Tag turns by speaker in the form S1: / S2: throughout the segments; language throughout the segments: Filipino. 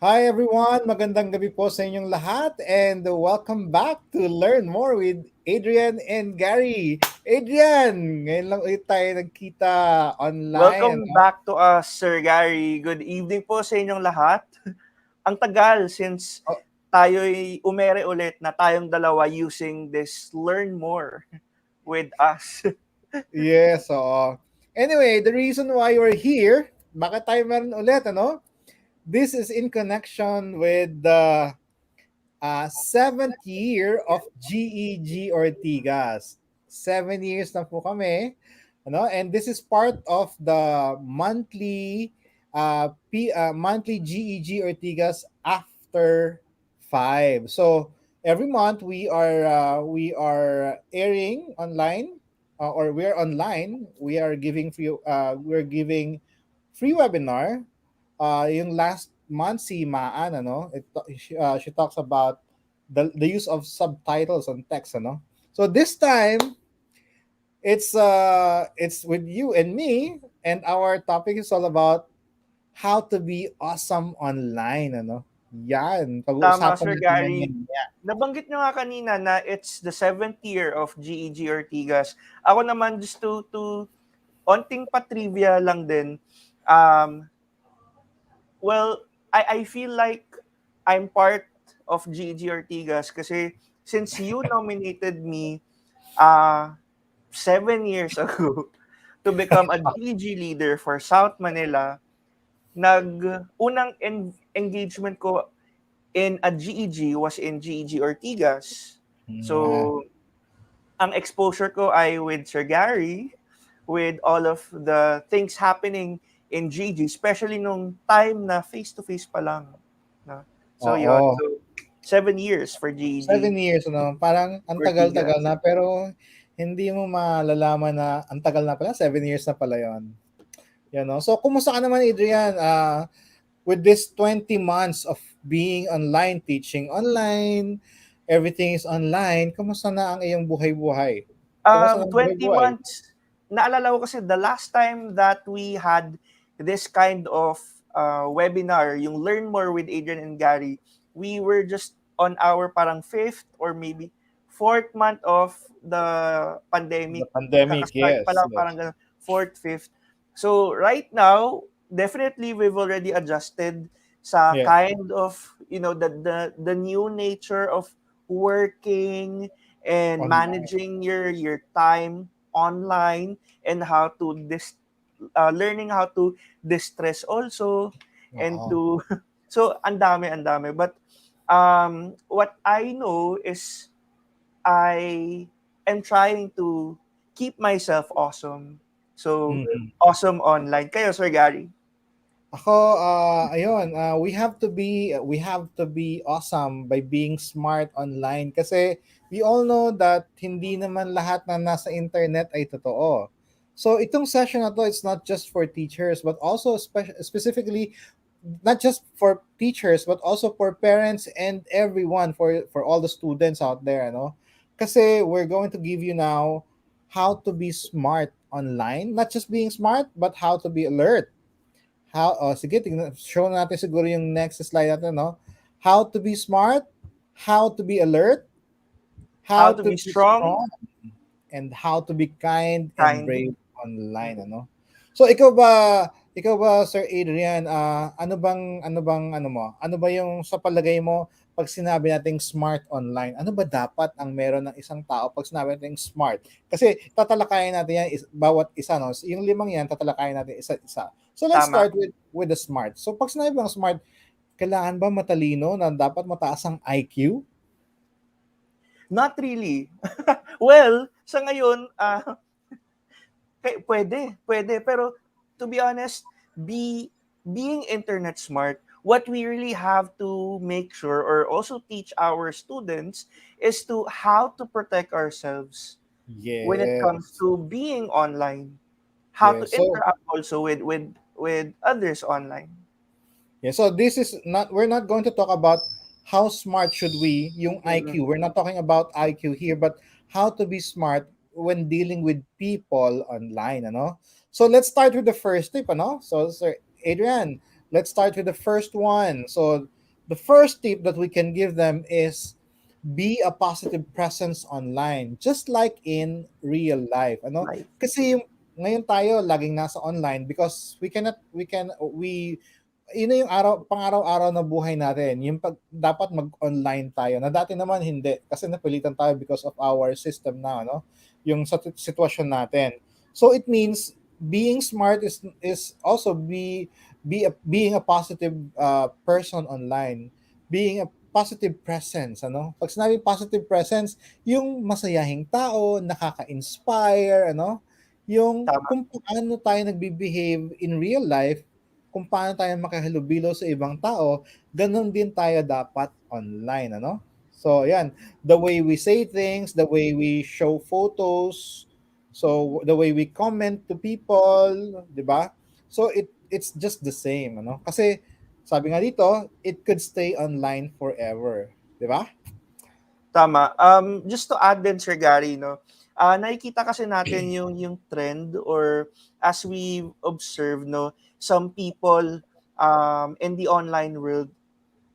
S1: Hi everyone, magandang gabi po sa inyong lahat and welcome back to Learn More with Adrian and Gary. Adrian, ngayon lang ulit tayo nagkita online.
S2: Welcome back to us, Sir Gary. Good evening po sa inyong lahat. Ang tagal since
S1: Oh,
S2: tayo'y umere ulit na tayong dalawa using this Learn More with us.
S1: yes, so anyway, the reason why we're here, bakit tayo meron ulit, ano? This is in connection with the seventh year of GEG Ortigas. 7 years na po kami. Ano? And this is part of the monthly GEG Ortigas after 5. So every month we are airing online or we're online. We're giving free webinar. Yung last month si Maan, ano, she talks about the use of subtitles on text, ano. So this time it's with you and me, and our topic is all about how to be awesome online, ano. Yan,
S2: Tama,
S1: pag-uusapan
S2: Sir
S1: natin yan
S2: Gary.
S1: ngayon.
S2: Nabanggit nyo nga kanina na it's the seventh year of GEG Ortigas. Ako naman, just to onting pa-trivia lang din, um, well, I feel like I'm part of GEG Ortigas kasi since you nominated me uh, 7 years ago to become a GG leader for South Manila, unang engagement ko in a GEG was in GEG Ortigas.
S1: Yeah.
S2: So, ang exposure ko ay with Sir Gary, with all of the things happening in GG, especially nung time na face-to-face pa lang. No? So, yon.
S1: Oo.
S2: So, 7 years for GEG
S1: 7 years, ano, parang ang tagal-tagal
S2: Ortigas.
S1: na pero hindi mo malalaman na ang tagal na pala, 7 years na pala yon. You know? So, kumusta ka naman, Adrian? With this 20 months of being online, teaching online, everything is online, kumusta na ang iyong buhay-buhay? Kumusta na ang
S2: 20
S1: buhay-buhay?
S2: months, naalala ko kasi the last time that we had this kind of webinar, yung Learn More with Adrian and Gary, we were just on our parang fifth or maybe fourth month of the
S1: The
S2: pandemic.
S1: pandemic,
S2: Kakastart pa
S1: yes,
S2: lang,
S1: yes.
S2: parang ganun, fourth, fifth. So right now, definitely we've already adjusted sa
S1: Yes.
S2: kind of, the new nature of working and
S1: Online.
S2: managing your time online, and how to learning how to distress also, and
S1: Oo.
S2: to so ang dami, but what I know is I am trying to keep myself awesome. So
S1: Mhm.
S2: awesome online. Kayo, Sir Gary?
S1: Ako, ayun, we have to be awesome by being smart online kasi we all know that hindi naman lahat na nasa internet ay totoo. So itong session na to, it's not just for teachers but also specifically not just for teachers but also for parents and everyone, for all the students out there, ano? Kasi we're going to give you now how to be smart online, not just being smart but how to be alert. Sige, tingnan, show natin siguro yung next slide natin, no? How to be smart, how to be alert,
S2: How
S1: how
S2: to
S1: to
S2: be
S1: be
S2: strong,
S1: strong, and how to be kind and
S2: kind.
S1: brave online, ano? So ikaw ba Sir Adrian, ano ba yung sa palagay mo pag sinabi nating smart online, ano ba dapat ang meron ng isang tao pag sinabi nating smart? Kasi tatalakayin natin yan bawat isa, no? Yung limang yan tatalakayin natin isa-isa. So let's
S2: Tama.
S1: start with the smart. So pag sinabi bang smart, kailangan ba matalino na dapat mataas ang IQ?
S2: Not really. Well, sa ngayon, pwede. Pero to be honest, being internet smart, what we really have to make sure or also teach our students is to how to protect ourselves when it comes
S1: Yes.
S2: to being online, how to
S1: Yes. So
S2: interact also with others online.
S1: yeah, so this is not we're not going to talk about how smart should we yung
S2: Mm-mm.
S1: IQ. We're not talking about IQ here, but how to be smart when dealing with people online, ano? So let's start with the first tip, ano? So Sir Adrian, Let's start with the first one. So the first tip that we can give them is be a positive presence online, just like in real life. Ano?
S2: Life.
S1: Kasi ngayon tayo laging nasa online because we yun na yung pang-araw-araw na buhay natin. Yung dapat mag-online tayo. Na dati naman hindi kasi napilitan tayo because of our system na, no? Yung sa sitwasyon natin. So it means being smart is also being a positive person online, being a positive presence, ano? Pag sinabing positive presence, yung masayahing tao, nakaka-inspire, ano? Yung
S2: Tama.
S1: kung paano tayo nagbe-behave in real life, kung paano tayo makihalubilo sa ibang tao, ganun din tayo dapat online, ano? So, yan. The way we say things, the way we show photos, so the way we comment to people, di ba? So, it's just the same, ano? Kasi, sabi nga dito, it could stay online forever. Di ba?
S2: Tama. Just to add din, Sir Gary, no, nakikita kasi natin yung trend, or as we observe, no, some people in the online world,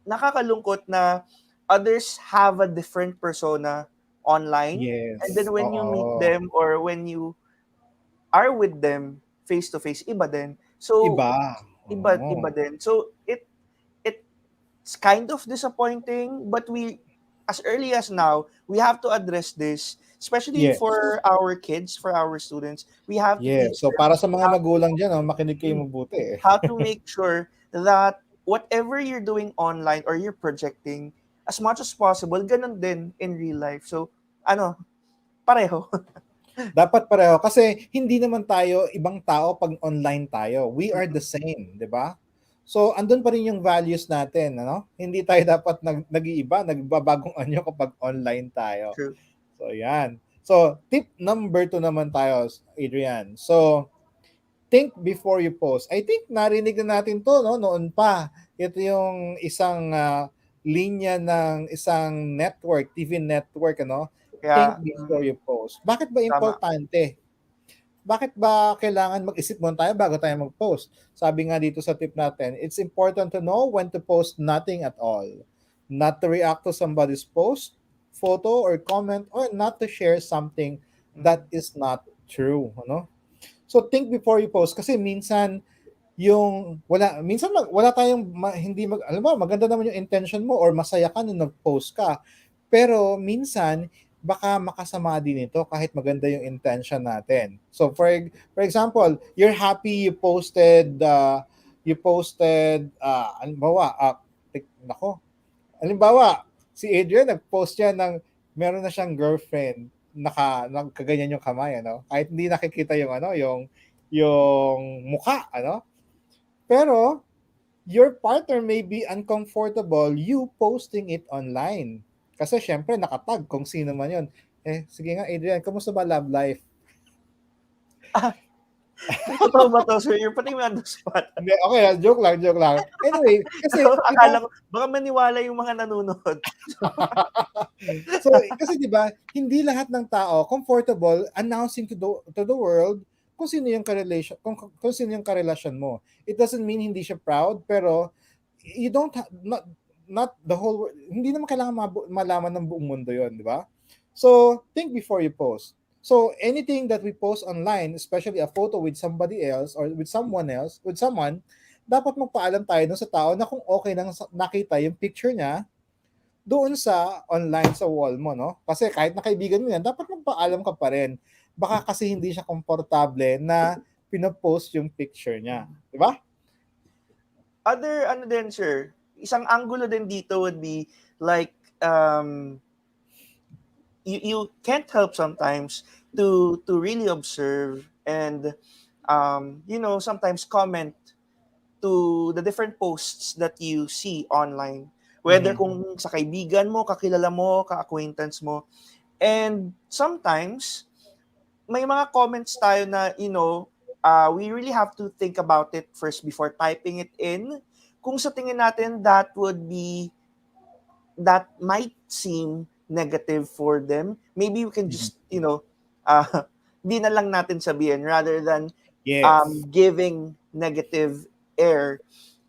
S2: nakakalungkot na others have a different persona online, and then
S1: Yes.
S2: when you meet
S1: Oo.
S2: them or when you are with them face to face, iba din. So
S1: Iba.
S2: iba
S1: Oo.
S2: din. So it's kind of disappointing, but we, as early as now, we have to address this, especially
S1: Yes.
S2: for our kids, for our students. We have to teach
S1: Yes. So,
S2: them
S1: para sa mga
S2: how,
S1: magulang dyan, oh, makinig kayo mabuti. Eh.
S2: how to make sure that whatever you're doing online or you're projecting, as much as possible, ganun din in real life. So, ano, pareho.
S1: Dapat pareho kasi hindi naman tayo ibang tao pag online tayo. We are the same, 'di ba? So andun pa rin yung values natin, ano? Hindi tayo dapat nag-iiba, nagbabagong anyo kapag online tayo.
S2: True.
S1: So yan. So tip number 2 naman tayo, Adrian. So think before you post. I think narinig na natin 'to, no, noon pa. Ito yung isang linya ng isang network, TV network, ano? Think
S2: Kaya,
S1: before you post. Bakit ba
S2: tama.
S1: importante? Bakit ba kailangan mag-isip muna tayo bago tayo mag-post? Sabi nga dito sa tip natin, it's important to know when to post nothing at all. Not to react to somebody's post, photo, or comment, or not to share something that is not true. Ano? So think before you post kasi minsan yung minsan wala tayong hindi alam mo, maganda naman yung intention mo or masaya ka nung nag-post ka. Pero minsan baka makasama din ito kahit maganda yung intention natin. So for example, you're happy halimbawa, nako, halimbawa, si Adrian nag-post yan ng meron na siyang girlfriend, nagkaganyan yung kamay, ano? Kahit hindi nakikita yung yung mukha, ano? Pero your partner may be uncomfortable you posting it online. Kasi syempre nakatag kung sino man yun. Sige nga Adrian, kamusta ba love life?
S2: Totoo ba to, sir? You're putting me on the spot.
S1: Hindi, okay lang, joke lang, joke lang. Anyway, kasi, di ba,
S2: Akala ko, baka maniwala yung mga nanonood.
S1: so, kasi 'di ba, hindi lahat ng tao comfortable announcing to the world kung sino yung kung sino yung karelasyon mo. It doesn't mean hindi siya proud, pero you don't not the whole world, hindi naman kailangan malaman ng buong mundo 'yon, 'di ba? So, think before you post. So, anything that we post online, especially a photo with somebody else or with someone, dapat magpaalam tayo dun sa tao na kung okay lang nakita yung picture niya doon sa online sa wall mo, no? Kasi kahit na kaibigan mo yan, dapat magpaalam ka pa rin. Baka kasi hindi siya komportable na pinopost yung picture niya. Di ba?
S2: Other, ano din, sir, isang angulo din dito would be like, um, you can't help sometimes to really observe and sometimes comment to the different posts that you see online, whether
S1: Mhm.
S2: kung sa kaibigan mo, kakilala mo, ka-acquaintance mo. And sometimes may mga comments tayo na, we really have to think about it first before typing it in. Kung sa tingin natin that might seem negative for them, maybe we can
S1: Mhm.
S2: just, uh, di na lang natin sabihin rather than
S1: Yes.
S2: giving negative air.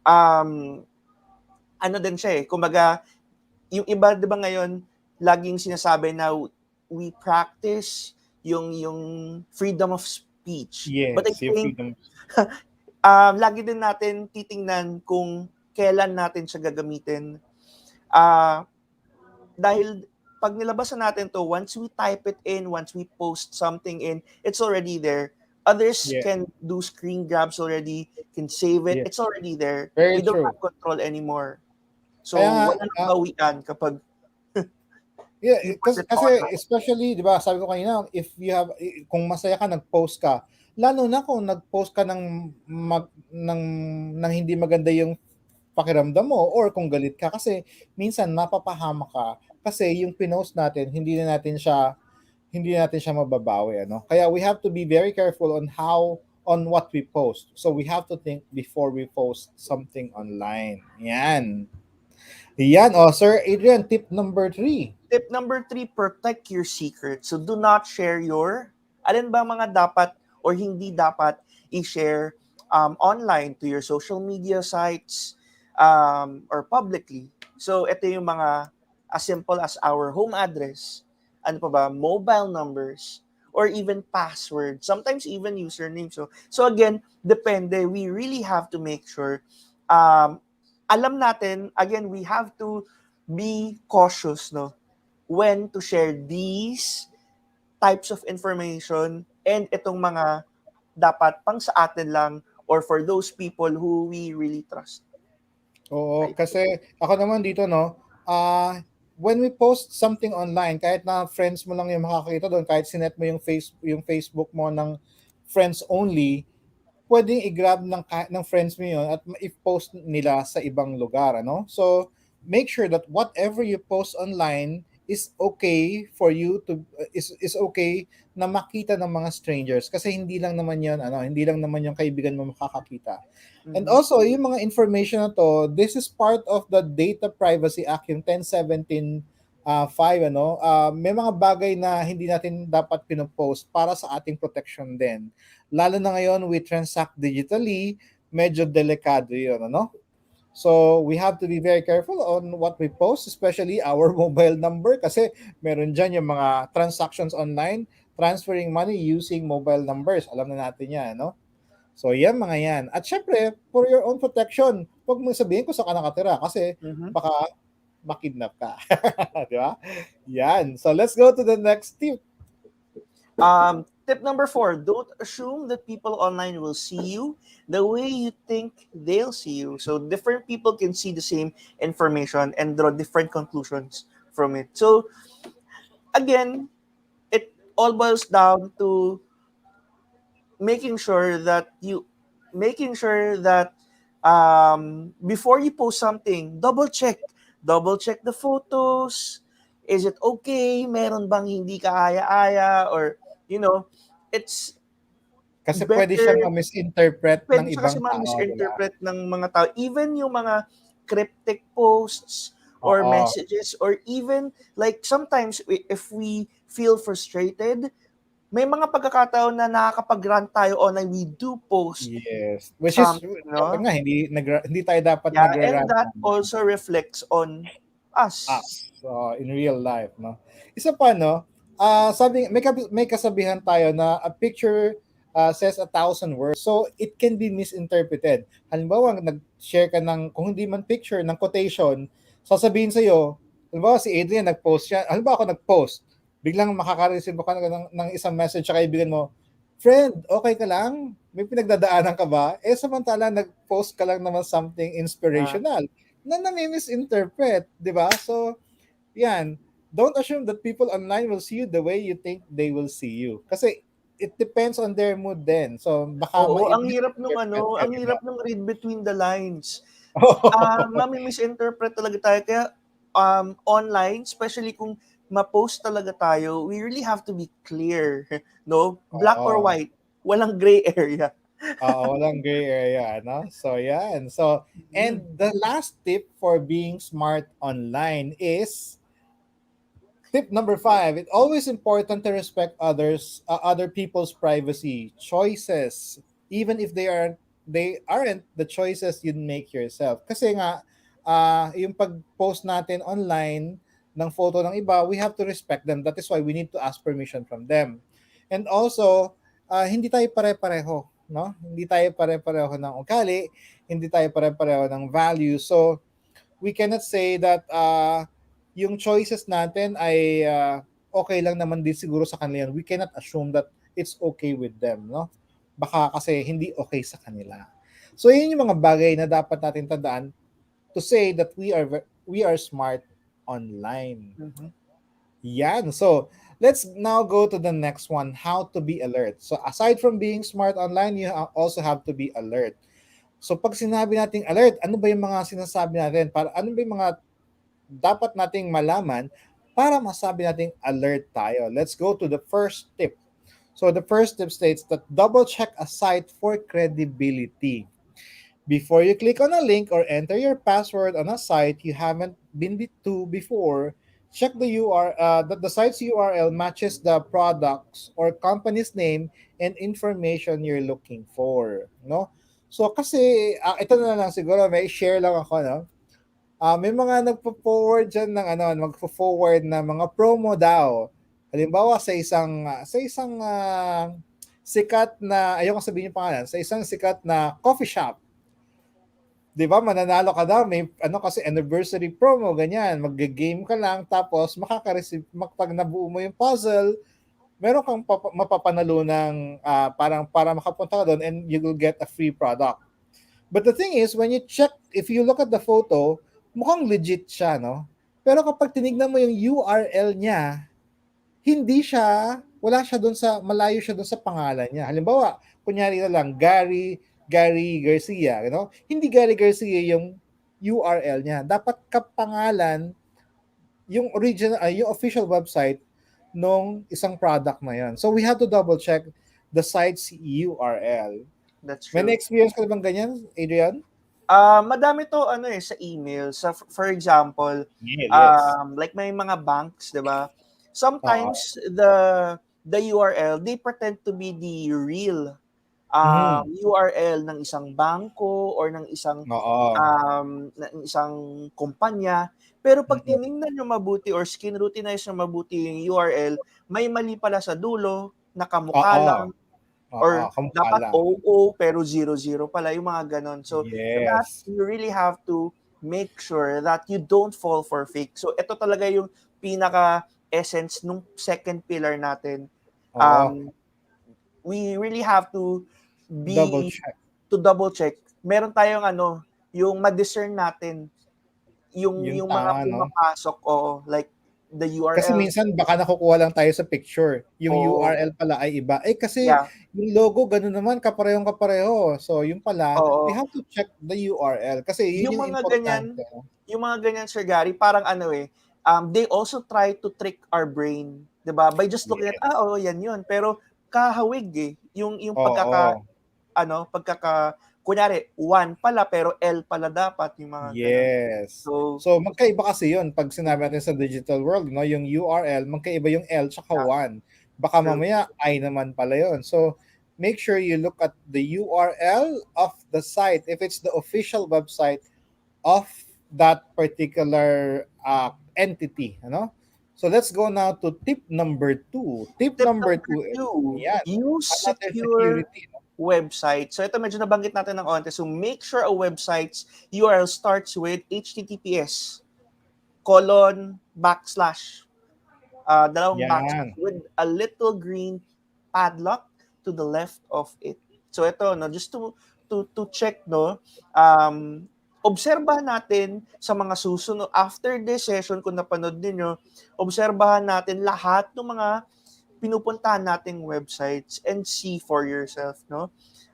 S2: um, ano din siya eh, kumbaga, yung iba 'di ba ngayon, laging sinasabi na we practice yung freedom of speech. But I
S1: Yes, yung
S2: think,
S1: freedom.
S2: lagi din natin titingnan kung kailan natin siya gagamitin. Ah, dahil 'pag nilabas na natin 'to, once we type it in, once we post something in, it's already there. Others
S1: Yeah,
S2: can do screen grabs already, can save it,
S1: yeah.
S2: it's already there.
S1: Very
S2: We don't
S1: true.
S2: have control anymore.
S1: Kaya
S2: So,
S1: nga,
S2: wala nang bawian kapag
S1: yeah,
S2: you put
S1: kasi,
S2: it
S1: kasi
S2: online.
S1: especially, 'di ba, sabi ko kanina, if you have kung masaya ka nag-post ka, lalo na kung nag-post ka ng hindi maganda yung pakiramdam mo or kung galit ka kasi minsan napapahamak ka kasi yung pinost natin hindi natin siya mababawi ano. Kaya we have to be very careful on what we post. So we have to think before we post something online. Yan. Yan. Oh, Sir Adrian, tip number 3.
S2: Tip number 3, protect your secret. So, do not share alin ba mga dapat or hindi dapat i-share online to your social media sites or publicly. So, ito yung mga as simple as our home address, ano pa ba, mobile numbers, or even password, sometimes even username. So again, depende. We really have to make sure alam natin, again, we have to be cautious, no? When to share these types of information and itong mga dapat pang sa atin lang or for those people who we really trust.
S1: Oo,
S2: Right?
S1: kasi ako naman dito, no, when we post something online, kahit na friends mo lang yung makakita doon, kahit sinet mo yung Facebook mo ng friends only, puwedeng i-grab ng friends mo 'yun at i-post nila sa ibang lugar, ano? So, make sure that whatever you post online is okay for you to is okay na makita ng mga strangers kasi hindi lang naman 'yung kaibigan mo makakakita. And
S2: Mm-hmm.
S1: also, yung mga information na 'to, this is part of the Data Privacy Act, yung 1017 5 ano, may mga bagay na hindi natin dapat pino-post para sa ating protection din. Lalo na ngayon we transact digitally, medyo delikado 'yun, ano? So, we have to be very careful on what we post, especially our mobile number kasi meron diyan yung mga transactions online, transferring money using mobile numbers. Alam na natin 'yan, no? So, yan mga yan. At syempre, for your own protection, huwag mong sabihin kung saan ka nakatira kasi
S2: Mm-hmm.
S1: baka makidnap ka. Di ba? Yan. So, let's go to the next tip.
S2: Tip number 4, don't assume that people online will see you the way you think they'll see you. So different people can see the same information and draw different conclusions from it. So again, it all boils down to making sure that before you post something, double check the photos. Is it okay? Meron bang hindi kaaya-aya, or you know, it's
S1: Kasi pwede siyang
S2: better.
S1: ma-misinterpret ng
S2: Pwede siya kasi
S1: ibang tao, di ba?
S2: ma-misinterpret ng mga tao, even yung mga cryptic posts or
S1: Oo.
S2: messages, or even like sometimes if we feel frustrated, may mga pagkakataon na nakakapag-rant tayo online, we do post
S1: Yes. Which is,
S2: something,
S1: dapat
S2: no?
S1: nga, hindi tayo dapat
S2: Yeah, and
S1: nagra-rant
S2: that
S1: online.
S2: also reflects on us.
S1: Us in real life, no? Isa pa, no? Sabi, may kasabihan tayo na a picture says 1,000 words. So, it can be misinterpreted. Halimbawa, nag-share ka kung hindi man picture, ng quotation, sasabihin sa'yo, halimbawa si Adrian nag-post siya, halimbawa ako nag-post, biglang makaka-receive ka ng isang message sa kaibigan mo, friend, okay ka lang? May pinagdadaanan ka ba? Samantala, nag-post ka lang naman something
S2: Yeah.
S1: inspirational na nami-misinterpret, di ba? So, yan. Don't assume that people online will see you the way you think they will see you. Kasi it depends on their mood din. So, baka
S2: Oo, ang hirap nung
S1: misinterpret ka,
S2: ang
S1: di ba?
S2: hirap nung read between the lines. Mami-misinterpret talaga tayo. Kaya online, especially kung ma-post talaga tayo, we really have to be clear. No? Black or
S1: Oo.
S2: white. Walang gray area.
S1: Oo, walang gray area, no? So, yan. So,
S2: Mm.
S1: and the last tip for being smart online is tip number 5. It's always important to respect other people's privacy choices, even if they are they aren't the choices you make yourself. Kasi nga, yung pag-post natin online ng photo ng iba, we have to respect them. That is why we need to ask permission from them. And also, hindi tayo pare-pareho, no? Hindi tayo pare-pareho ng ugali, hindi tayo pare-pareho ng value. So, we cannot say that yung choices natin ay okay lang naman din siguro sa kanila. We cannot assume that it's okay with them, no? Baka kasi hindi okay sa kanila. So yun yung mga bagay na dapat natin tandaan to say that we are smart online.
S2: Mhm.
S1: Yan. So let's now go to the next one, how to be alert. So aside from being smart online, you also have to be alert. So pag sinabi nating alert, ano ba yung mga sinasabi natin? Para ano ba yung mga dapat nating malaman para masabi nating alert tayo? Let's go to the first tip. So the first tip states that double check a site for credibility. Before you click on a link or enter your password on a site you haven't been to before, check that the site's URL matches the products or company's name and information you're looking for, no? So kasi ito na lang siguro may share lang ako, no? May mga nagpo-forward diyan ng magfo-forward na mga promo daw. Halimbawa sa isang sikat na ayoko sabihin yung pangalan, sa isang sikat na coffee shop. 'Di ba mananalo ka daw, may kasi anniversary promo ganyan, magge-game ka lang tapos makaka-receive pag nabuo mo yung puzzle, meron kang mapapanalo ng parang para makapunta ka doon and you will get a free product. But the thing is, when you check, if you look at the photo, mukhang legit siya, no? Pero kapag tinignan mo yung URL niya, hindi siya, wala siya doon sa, malayo siya doon sa pangalan niya. Halimbawa, kunyari na lang, Gary Garcia, you know? Hindi Gary Garcia yung URL niya. Dapat kapangalan yung original, yung official website nung isang product na yan. So we have to double check the site's URL.
S2: That's
S1: May
S2: true.
S1: na-experience ka na bang ganyan, Adrian?
S2: Madami to ano sa email. Sa for example,
S1: Yeah, yes.
S2: like may mga banks, 'di ba?
S1: Oo.
S2: Sometimes the URL they pretend to be the real
S1: Mhm.
S2: URL ng isang bangko or
S1: Oo.
S2: ng isang kumpanya. Pero pag
S1: Mm.
S2: tiningnan niyo mabuti or scrutinize niyo mabuti yung URL, may mali pala sa dulo, nakamukha
S1: Oo.
S2: lang
S1: Oo,
S2: or
S1: kamukha
S2: dapat
S1: lang.
S2: OO pero 00 pala, yung mga gano'n. So that
S1: Yes.
S2: you really have to make sure that you don't fall for fake. So ito talaga yung pinaka-essence nung second pillar natin.
S1: Oo.
S2: Um, we really have to
S1: Double
S2: be
S1: check
S2: to double check. Meron tayong ano, yung ma-discern natin
S1: yung
S2: yung mga
S1: tama, no?
S2: pumapasok o like the
S1: Kasi
S2: URL
S1: minsan baka nakukuha lang tayo sa picture. Yung
S2: o
S1: URL pala ay iba. Eh kasi
S2: yeah,
S1: yung logo gano'n naman kaparehong kapareho. So yung pala, we
S2: oo.
S1: have to check the URL kasi yun
S2: Yung
S1: yung
S2: mga
S1: importante.
S2: ganyan yung mga ganyan, Sir Gary, parang ano, they also try to trick our brain, 'di ba? By just looking at,
S1: Yes.
S2: oo, yan yun. Pero kahawig, yung
S1: Oo.
S2: kunyari, one pala pero L pala dapat, yung mga gano'n.
S1: Yes.
S2: So,
S1: So magkaiba kasi 'yun 'pag sinabi
S2: mhm,
S1: natin sa digital world 'no, yung URL magkaiba yung L tsaka
S2: yeah,
S1: 1. Baka
S2: true.
S1: mamaya I naman pala 'yun. So make sure you look at the URL of the site if it's the official website of that particular entity, ano? So let's go now to tip number 2. Tip
S2: Tip
S1: number
S2: number
S1: 2,
S2: two,
S1: yan,
S2: use
S1: another
S2: secure
S1: security.
S2: website. So ito medyo nabanggit natin ng onte. So make sure a website's URL starts with HTTPS colon backslash dalawang backslash
S1: Yan.
S2: with a little green padlock to the left of it. So ito no, just to check no, obserbahan natin sa mga susunod after this session kung napanood niyo, obserbahan natin lahat ng mga pinupuntahan nating websites and see for yourself no.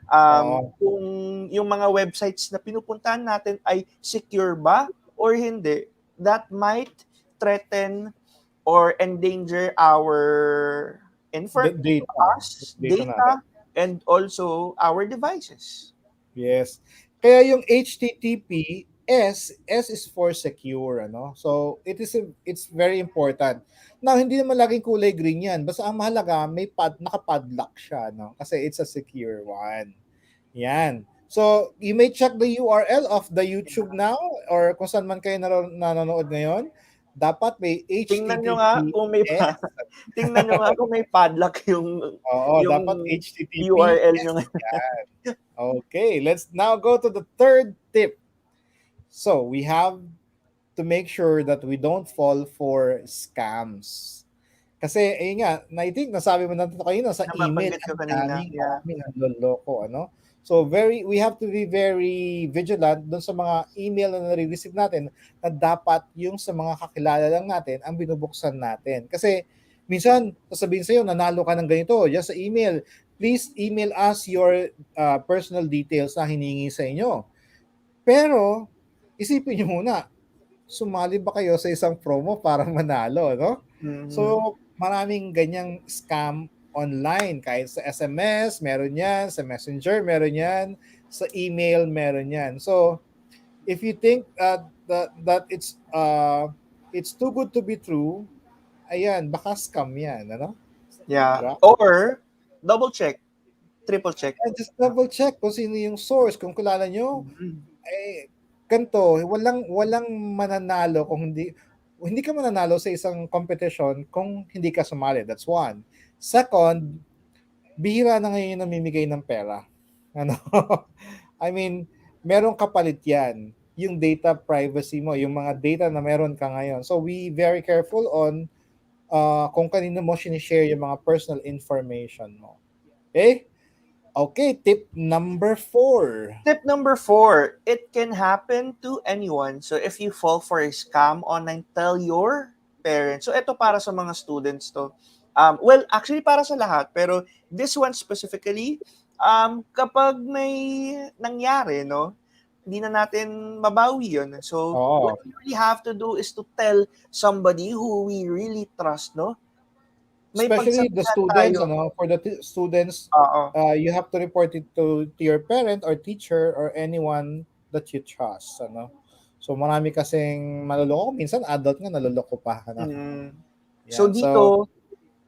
S1: Oo.
S2: Kung yung mga websites na pinupuntahan natin ay secure ba or hindi, that might threaten or endanger our
S1: The data,
S2: us,
S1: data natin.
S2: data, and also our devices.
S1: Yes. Kaya yung HTTP, S is for secure, ano? So, it's very important. Now, hindi naman laging kulay green yan. Basta ang mahalaga, may nakapadlock siya, no? Kasi it's a secure one. Yan. So, you may check the URL of the YouTube now or kung saan man kayo nanonood ngayon. Dapat may
S2: Tingnan nyo nga kung may
S1: HTTPS.
S2: tingnan nyo nga kung may padlock
S1: Oo,
S2: yung
S1: dapat
S2: URL nyo
S1: HTTPS
S2: ngayon.
S1: yan. Okay, let's now go to the third tip. So, we have to make sure that we don't fall for scams. Kasi, ayun nga, I think nasabi mo na ito kanina sa email,
S2: Nababanggit ko
S1: ang
S2: kanina.
S1: daming,
S2: Yeah.
S1: maraming nanloloko, ano? So, we have to be very vigilant doon sa mga email na nare-receive natin na dapat yung sa mga kakilala lang natin ang binubuksan natin. Kasi, minsan, sasabihin sa'yo, nanalo ka ng ganito, just sa email. Please email us your personal details na hiningi sa inyo. Pero, isipin nyo muna, sumali ba kayo sa isang promo para manalo, no?
S2: Mhm.
S1: So, maraming ganyang scam online. Kahit sa SMS, meron yan. Sa Messenger, meron yan. Sa email, meron yan. So, if you think that it's too good to be true, ayan, baka scam yan, ano?
S2: Yeah.
S1: Diba?
S2: Or double check, triple check.
S1: And just double check kung sino yung source. Kung kilala nyo,
S2: Mhm.
S1: eh, ganito, walang mananalo kung hindi ka mananalo sa isang competition kung hindi ka sumali. That's one. Second, bihira na ngayon yung namimigay ng pera. Ano? I mean, merong kapalit yan. Yung data privacy mo, yung mga data na meron ka ngayon. So, be very careful on kung kanino mo sinishare yung mga personal information mo. Okay? Okay, tip number 4.
S2: Tip number 4, it can happen to anyone. So if you fall for a scam online, tell your parents. So ito para sa mga students to. Well, actually para sa lahat, pero this one specifically, kapag may nangyari, no, hindi na natin mabawi yun. So what
S1: Oo.
S2: we really have to do is to tell somebody who we really trust, no? May
S1: Especially the
S2: pagsabihan
S1: students,
S2: tayo.
S1: ano, for the students,
S2: Oo.
S1: you have to report it to your parent or teacher or anyone that you trust, ano. So marami kasing maloloko, minsan adult nga naloloko pa, ano.
S2: Mm. So
S1: Yan. So
S2: dito,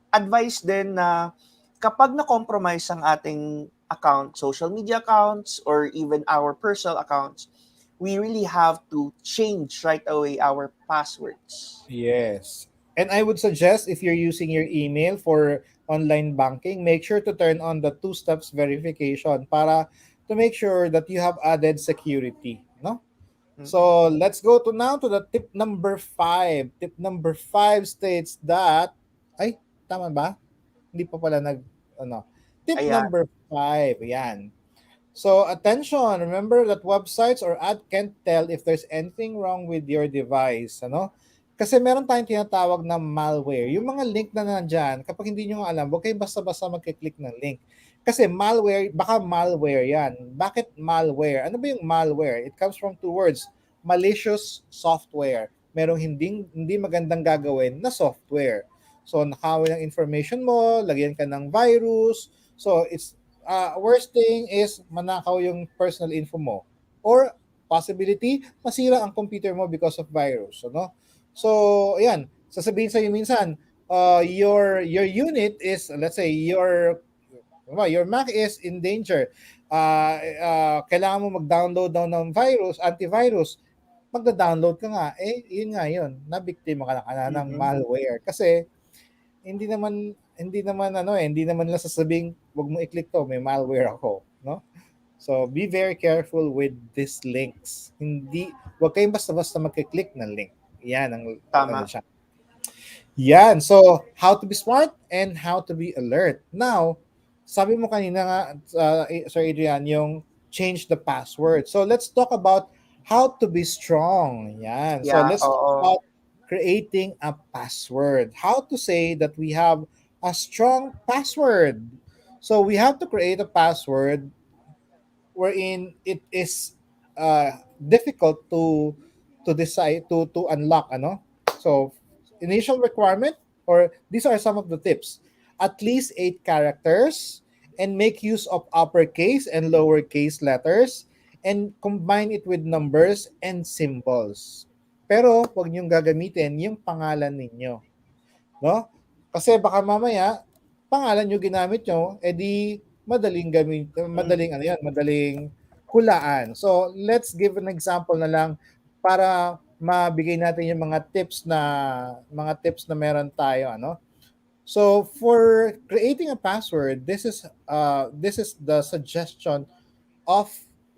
S2: advice din na kapag na-compromise ang ating account, social media accounts, or even our personal accounts, we really have to change right away our passwords.
S1: yes. And I would suggest if you're using your email for online banking, make sure to turn on the two steps verification para to make sure that you have added security, no?
S2: Mm.
S1: So let's go to now to the tip number 5. Tip number 5 states that ay tama ba? Hindi pa pala ano. Tip
S2: Ayan.
S1: number 5, yan. So attention, remember that websites or ad can't tell if there's anything wrong with your device, ano? Kasi meron tayong tinatawag na malware. Yung mga link na nandyan, kapag hindi nyo nga alam, huwag kayo basta-basta magkiklik ng link. Kasi malware, baka malware yan. Bakit malware? Ano ba yung malware? It comes from two words, malicious software. Merong hindi magandang gagawin na software. So, nakawin ang information mo, lagyan ka ng virus. So, it's worst thing is manakaw yung personal info mo. Or possibility, masira ang computer mo because of virus. Ano? So, ayan, sasabihin sa'yo minsan, your unit is, let's say, your Mac is in danger. Kailangan mo mag-download daw ng antivirus. Magda-download ka nga, yun nga yun, nabiktima ka na ng
S2: Mm-mm.
S1: malware. Kasi, hindi naman nila sasabing, wag mo i-click to, may malware ako, no? So, be very careful with these links. Wag kayong basta-basta magkiklik ng link. Yan ang ano
S2: Tama.
S1: siya. Yan. So, how to be smart and how to be alert. Now, sabi mo kanina nga, Sir Adrian, yung change the password. So, let's talk about how to be strong. Yan. So,
S2: Yeah,
S1: let's talk
S2: oo.
S1: about creating a password. How to say that we have a strong password. So, we have to create a password wherein it is difficult to decide to unlock, ano. So initial requirement, or these are some of the tips: at least 8 characters, and make use of uppercase and lowercase letters, and combine it with numbers and symbols. Pero wag niyong gagamitin yung pangalan ninyo, no? Kasi baka mamaya pangalan niyo ginamit niyo, edi madaling
S2: Mm.
S1: ano yan, madaling hulaan. So, let's give an example na lang para mabigay natin yung mga tips na meron tayo, ano? So, for creating a password, this is the suggestion of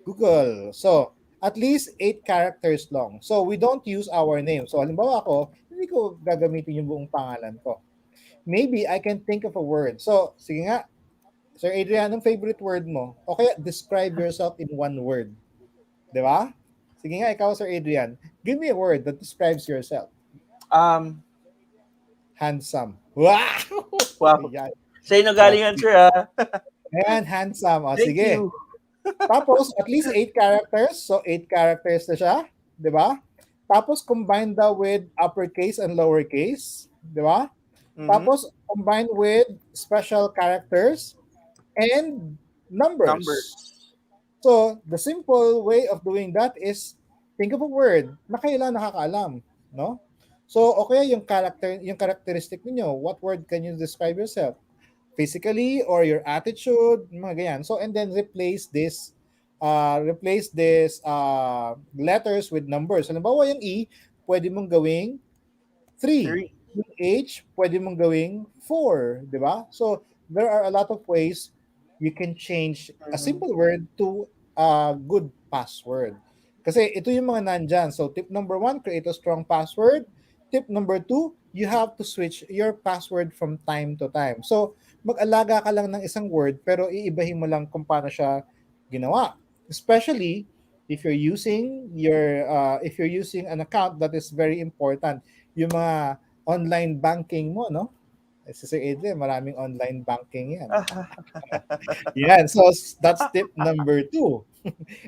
S1: Google. So, at least 8 characters long. So, we don't use our name. So, halimbawa ako, hindi ko gagamitin yung buong pangalan ko. Maybe I can think of a word. So, sige nga, Sir Adrian, anong favorite word mo? O kaya, describe yourself in one word. Di ba? Sige nga, ikaw, Sir Adrian. Give me a word that describes yourself.
S2: Um,
S1: Handsome. Wow!
S2: wow.
S1: Yan.
S2: Sa inyo
S1: O,
S2: galing yan, sir, ah.
S1: ayan, handsome. O,
S2: Thank
S1: sige.
S2: you.
S1: Tapos, at least 8 characters. So, 8 characters na siya. Di ba? Tapos, combine daw with uppercase and lowercase. Di ba?
S2: Mhm.
S1: Tapos, combine with special characters and numbers.
S2: Numbers.
S1: So, the simple way of doing that is think of a word na kailan nakakaalam, no? So, okay, yung characteristic niyo, what word can you describe yourself? Physically or your attitude, mga ganyan. So, and then letters with numbers. Halimbawa, yung E, pwede mong gawing 3.
S2: 3.
S1: Yung H, pwede mong gawing 4, di ba? So, there are a lot of ways you can change a
S2: Mhm.
S1: simple word to a good password. Kasi ito yung mga nandyan. So, tip number 1, create a strong password. Tip number 2, you have to switch your password from time to time. So, mag-alaga ka lang ng isang word pero iibahin mo lang kung paano siya ginawa. Especially if you're using an account that is very important, yung mga online banking mo, no? Si Sir Adrian, maraming online banking yan. Yan. So, that's tip number 2.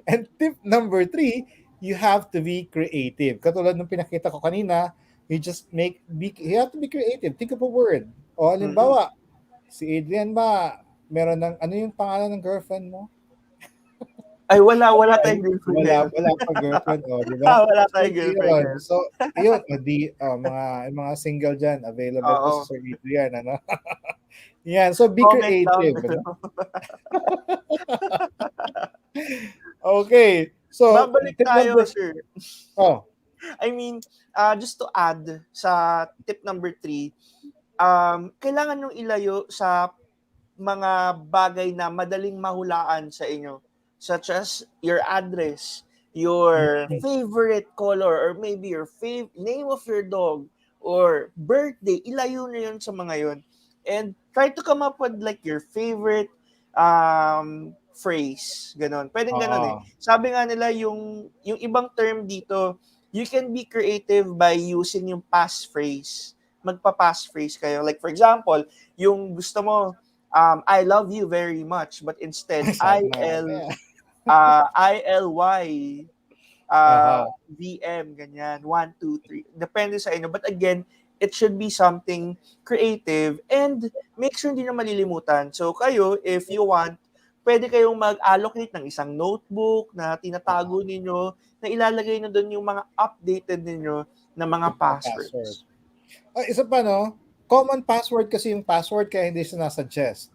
S1: And tip number 3, you have to be creative. Katulad ng pinakita ko kanina, you have to be creative. Think of a word. O,
S2: Mhm.
S1: halimbawa, si Adrian ba, meron ng, ano yung pangalan ng girlfriend mo?
S2: Ay, wala
S1: Ay,
S2: tayong girlfriend
S1: wala
S2: ngayon.
S1: wala pa girlfriend, oh, 'di ba?
S2: Wala
S1: So
S2: tayong girlfriend
S1: iyon.
S2: ngayon.
S1: So iyon, oh, mga single diyan, available po si
S2: Oo.
S1: Sir Adrian, ano? Yan, so be
S2: Comment down
S1: creative, ano?
S2: below.
S1: Okay. So
S2: Babalik
S1: tip
S2: tayo,
S1: number
S2: sir.
S1: oh,
S2: I mean, just to add sa tip number 3, kailangan niyong ilayo sa mga bagay na madaling mahulaan sa inyo, such as your address, your
S1: mm,
S2: favorite color, or maybe your name of your dog, or birthday. Ilayo na yun sa mga yun. And try to come up with like your favorite phrase. Ganon. Pwedeng ganon eh.
S1: oo,
S2: Sabi nga nila, yung ibang term dito, you can be creative by using yung past phrase. Magpa-past phrase kayo. Like for example, yung gusto mo, I love you very much, but instead
S1: sana. Yeah.
S2: ILY
S1: Aha.
S2: VM ganyan 1 2 3, depende sa inyo, but again it should be something creative and make sure hindi na malilimutan. So kayo, if you want, pwede kayong mag-allocate ng isang notebook na tinatago
S1: Oo,
S2: ninyo, na ilalagay na doon yung mga updated ninyo na mga
S1: na password.
S2: passwords.
S1: Isa pa, no? Common password kasi yung password kaya hindi sinasuggest.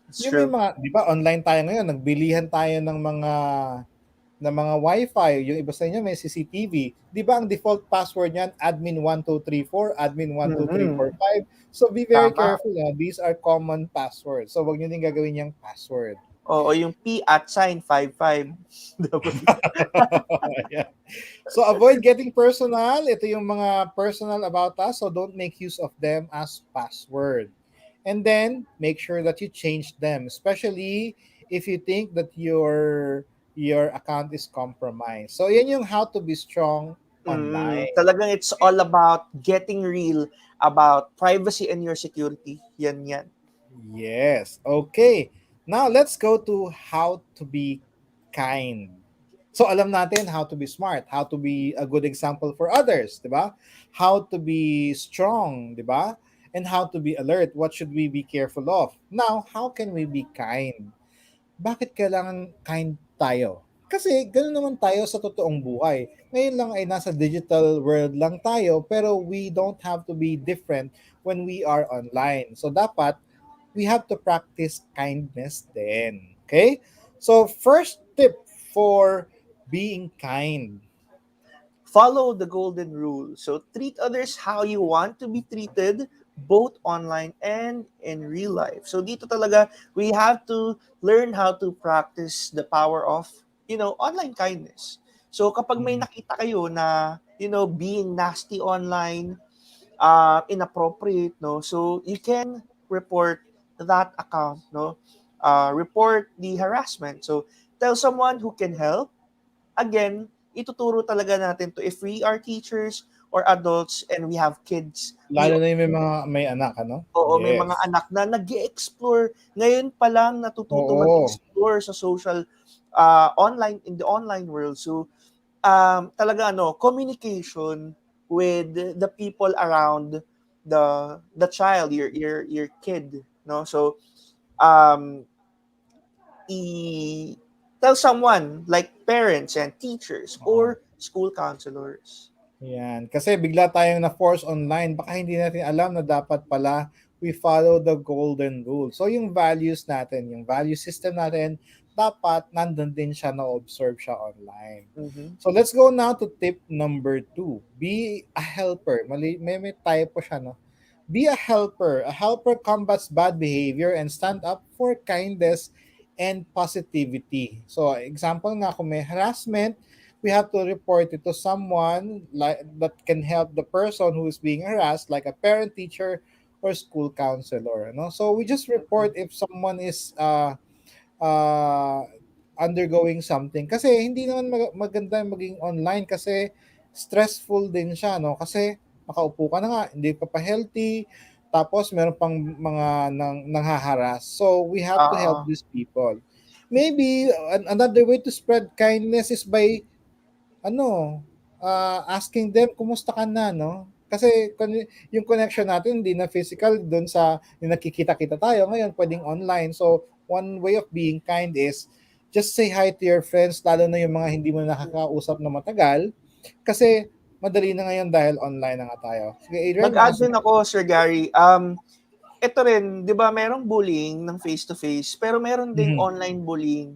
S2: It's
S1: Yung may
S2: true.
S1: mga, 'di ba, online tayo ngayon, nagbilihan tayo ng mga Wi-Fi, yung iba sa inyo may CCTV. 'Di ba ang default password niyan admin1234,
S2: Mhm.
S1: admin12345. So be very
S2: Tama.
S1: careful, ha? These are common passwords. So wag niyo din gagawin yung password.
S2: Oo, yung P at sign 55.
S1: Yeah. So avoid getting personal. Ito yung mga personal about us, so don't make use of them as password. And then make sure that you change them, especially if you think that your account is compromised. So yan yung how to be strong online.
S2: Talagang it's all about getting real about privacy and your security. Yan yan.
S1: Yes. Okay. Now let's go to how to be kind. So alam natin how to be smart, how to be a good example for others, 'di ba? How to be strong, 'di ba? And how to be alert. What should we be careful of? Now, how can we be kind? Bakit kailangan kind tayo? Kasi ganoon naman tayo sa totoong buhay. Ngayon lang ay nasa digital world lang tayo, pero we don't have to be different when we are online. So dapat we have to practice kindness then. Okay? So first tip for being kind.
S2: Follow the golden rule. So treat others how you want to be treated, both online and in real life. So dito talaga, we have to learn how to practice the power of, online kindness. So kapag may
S1: Mhm.
S2: nakita kayo na, being nasty online, inappropriate, no? So you can report that account, no? Report the harassment. So tell someone who can help. Again, ituturo talaga natin to if we are teachers or adults and we have kids. We
S1: Lalo na yung may anak, ano?
S2: Oo, may mga
S1: Yes.
S2: anak na nag-e-explore. Ngayon pa lang natututo
S1: Oo.
S2: mag-explore sa social online in the online world. So talaga communication with the people around the child, your kid, no? So um i tell someone like parents and teachers
S1: Oo.
S2: or school counselors.
S1: Yan. Kasi bigla tayong na-force online, baka hindi natin alam na dapat pala we follow the golden rule. So yung values natin, yung value system natin, dapat nandun din siya, na-observe siya online.
S2: Mhm.
S1: So let's go now to tip number 2. Be a helper. May typo siya, no? Be a helper. A helper combats bad behavior and stand up for kindness and positivity. So example nga, kung may harassment, we have to report it to someone like that can help the person who is being harassed, like a parent, teacher, or school counselor. No, so we just report
S2: Mhm.
S1: if someone is uh, undergoing something. Kasi hindi naman maganda maging online kasi stressful din siya, no? Kasi makaupo ka na nga, hindi ka pa healthy, tapos meron pang mga nanghaharas. So we have to help
S2: Oo.
S1: these people. Maybe another way to spread kindness is by ano, asking them kumusta ka na, no? Kasi yung connection natin hindi na physical doon sa yung nakikita-kita tayo, ngayon pwedeng online. So one way of being kind is just say hi to your friends, lalo na yung mga hindi mo nakakausap na matagal, kasi madali na ngayon dahil online na nga tayo. Sige, Adrian,
S2: Mag-add
S1: makasulat.
S2: din ako, Sir Gary. Ito rin, 'di ba, merong bullying ng face to face, pero meron ding
S1: Mhm.
S2: online bullying.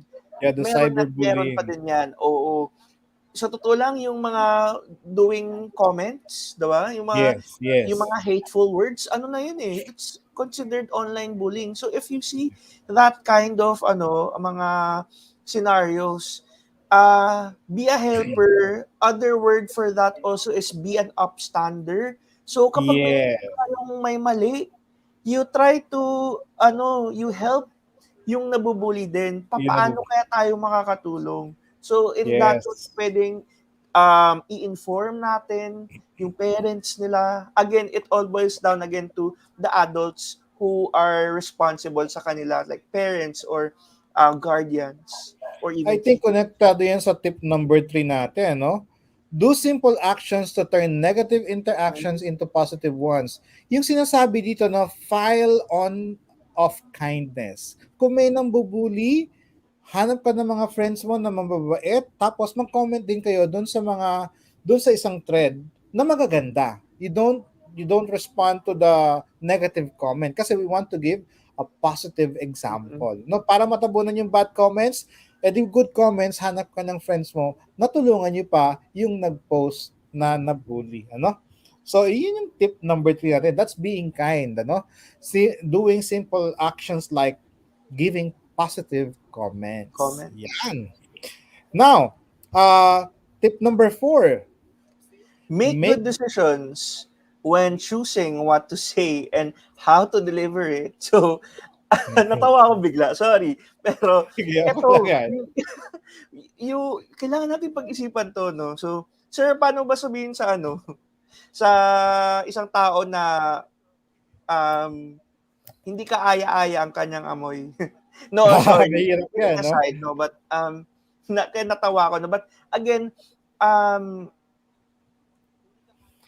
S1: Yeah, the
S2: Meron at meron pa
S1: cyberbullying.
S2: din 'yan. Oo. Sa totoo lang yung mga doing comments, 'di ba?
S1: Yes,
S2: Yung
S1: yes.
S2: mga hateful words, ano na yun eh, it's considered online bullying. So if you see that kind of mga scenarios, be a helper. Other word for that also is be an upstander. So kapag may
S1: Yeah,
S2: nakita kayong may mali, you try to you help yung nabubuli din.
S1: yun na.
S2: Papaano kaya tayo makakatulong? So in that way,
S1: Yes.
S2: pwedeng i-inform natin yung parents nila. Again, it all boils down again to the adults who are responsible sa kanila, like parents or guardians or
S1: I
S2: even
S1: think
S2: teachers.
S1: konektado yan sa tip number 3 natin, no? Do simple actions to turn negative interactions into positive ones. Yung sinasabi dito na file on of kindness. Kung may nambubuli, hanap ka ng mga friends mo na mababait, tapos mag-comment din kayo doon sa isang thread na magaganda. You don't respond to the negative comment kasi we want to give a positive
S2: Mm-mm.
S1: example. No, para matabunan yung bad comments, di good comments, hanap ka ng friends mo, natulungan niyo pa yung nag-post na nabully, ano? So, yun yung tip number 3 natin. That's being kind, ano? Doing simple actions like giving positive comments.
S2: Comments.
S1: Yan. Now, tip number 4,
S2: Make
S1: make
S2: good decisions when choosing what to say and how to deliver it. So, natawa ako bigla, sorry. Pero
S1: Sige, ako lang
S2: eto,
S1: yan.
S2: yung kailangan natin pag-isipan 'to, 'no. So, sir, paano ba sabihin sa sa isang tao na, um, hindi kaaya-aya ang kanyang amoy? No, sorry,
S1: Mahirap
S2: kidding
S1: yan, no?
S2: aside, no, but, kaya natawa ako, no. But again, um,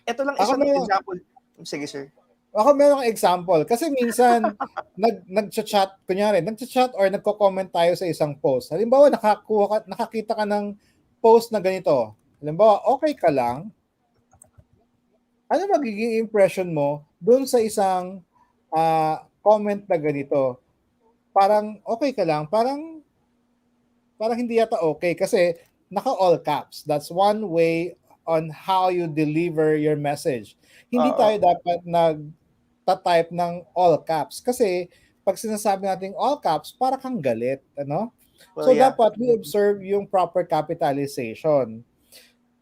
S2: eto lang
S1: Ako
S2: isang
S1: meron,
S2: example. Sige, sir.
S1: Ako meron akong example. Kasi minsan, nagchat-chat, kunyari, nagchat-chat or nagko-comment tayo sa isang post. Halimbawa, nakakita ka ng post na ganito. Halimbawa, okay ka lang, ano magiging impression mo dun sa isang comment na ganito? Parang okay ka lang, parang parang hindi yata okay kasi naka all caps. That's one way on how you deliver your message. Hindi
S2: Oo.
S1: tayo dapat nag-type ng all caps kasi pag sinasabi natin all caps, para kang galit, ano?
S2: Well,
S1: So
S2: yeah.
S1: dapat we
S2: Mhm.
S1: observe yung proper capitalization.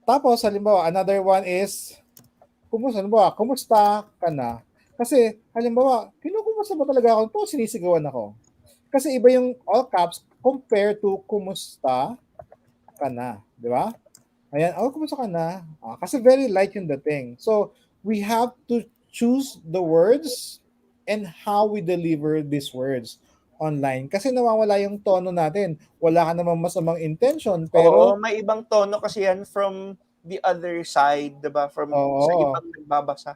S1: Tapos halimbawa, another one is kumusta ka na? Kasi halimbawa, kinukumusta ba talaga ako? To sinisigawan ako. Kasi iba yung all caps compare to kumusta ka na, di ba? Ayan, oh, kumusta ka na? Kasi very light yung dating. So, we have to choose the words and how we deliver these words online. Kasi nawawala yung tono natin. Wala ka namang masamang intention,
S2: Oo,
S1: pero
S2: may ibang tono kasi yan from the other side, 'di ba? From sa
S1: oo,
S2: ibang nagbabasa,